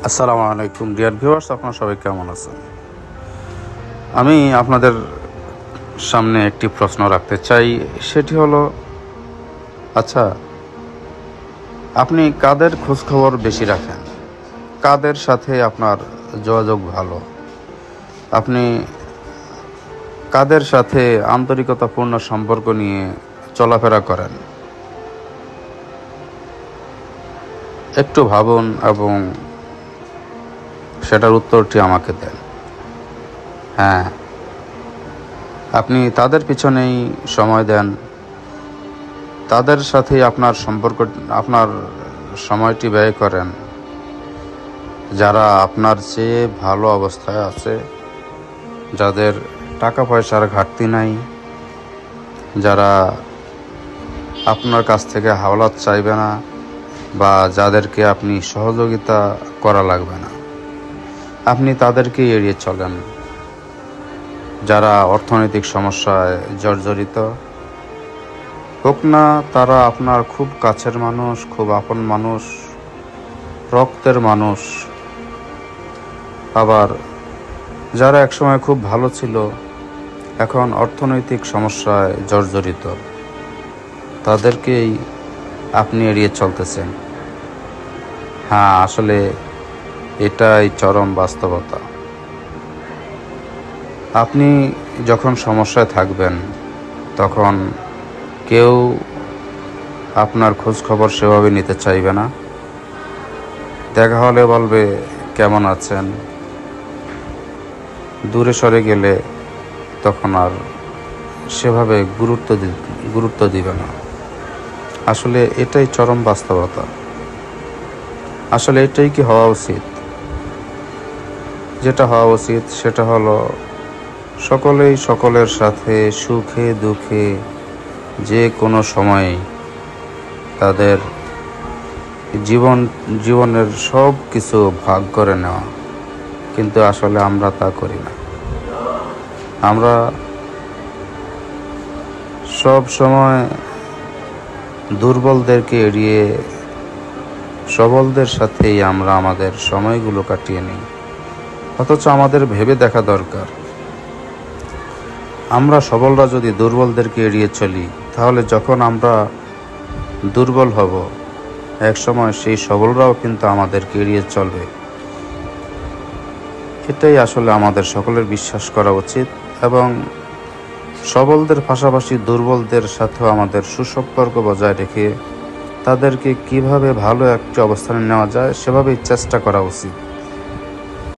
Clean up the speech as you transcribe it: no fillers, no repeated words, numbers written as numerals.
আসসালামু আলাইকুম dear viewers, আপনারা সবাই কেমন আছেন? আমি আপনাদের সামনে একটি প্রশ্ন রাখতে চাই। সেটি হলো, আচ্ছা, আপনি কাদের খোঁজখবর বেশি রাখেন? কাদের সাথে আপনার যোগাযোগ ভালো? আপনি কাদের সাথে আন্তরিকতাপূর্ণ সম্পর্ক নিয়ে চলাফেরা করেন? একটু ভাবুন এবং সেটার উত্তরটি আমাকে দেন। হ্যাঁ, আপনি তাদের পিছনেই সময় দেন, তাদের সাথেই আপনার সময়টি ব্যয় করেন যারা আপনার চেয়ে ভালো অবস্থায় আছে, যাদের টাকা পয়সার ঘাটতি নাই, যারা আপনার কাছ থেকে হাওলাত চাইবে না বা যাদেরকে আপনি সহযোগিতা করা লাগবে না। আপনি তাদেরকেই এড়িয়ে চলেন। যারা অর্থনৈতিক সমস্যায় জর্জরিত, হোক না তারা আপনার খুব কাছের মানুষ, খুব আপন মানুষ, রক্তের মানুষ, আবার যারা একসময় খুব ভালো ছিল এখন অর্থনৈতিক সমস্যায় জর্জরিত, তাদেরকেই আপনি এড়িয়ে চলতেছেন। হ্যাঁ, আসলে এটাই চরম বাস্তবতা। আপনি যখন সমস্যায় থাকবেন তখন কেউ আপনার খোঁজ খবর সেভাবে নিতে চাইবে না। দেখা হলে বলবে কেমন আছেন, দূরে সরে গেলে তখন আর সেভাবে গুরুত্ব দিবে না। আসলে এটাই চরম বাস্তবতা। আসলে এটাই কি হওয়া উচিত? যেটা হওয়া উচিত সেটা হলো সকলেই সকলের সাথে সুখে দুঃখে যে কোনো সময়ে তাদের জীবনের সব কিছু ভাগ করে নেওয়া। কিন্তু আসলে আমরা তা করি না। আমরা সব সময় দুর্বলদেরকে এড়িয়ে সবলদের সাথেই আমরা আমাদের সময়গুলো কাটিয়ে নিই। অথচ আমাদের ভেবে দেখা দরকার, আমরা সবলরা যদি দুর্বলদেরকে এড়িয়ে চলি, তাহলে যখন আমরা দুর্বল হব একসময় সেই সবলরাও কিন্তু আমাদেরকে এড়িয়ে চলবে। এটাই আসলে আমাদের সকলের বিশ্বাস করা উচিত এবং সবলদের পাশাপাশি দুর্বলদের সাথেও আমাদের সুসম্পর্ক বজায় রেখে তাদেরকে কিভাবে ভালো একটি অবস্থানে নেওয়া যায় সেভাবেই চেষ্টা করা উচিত।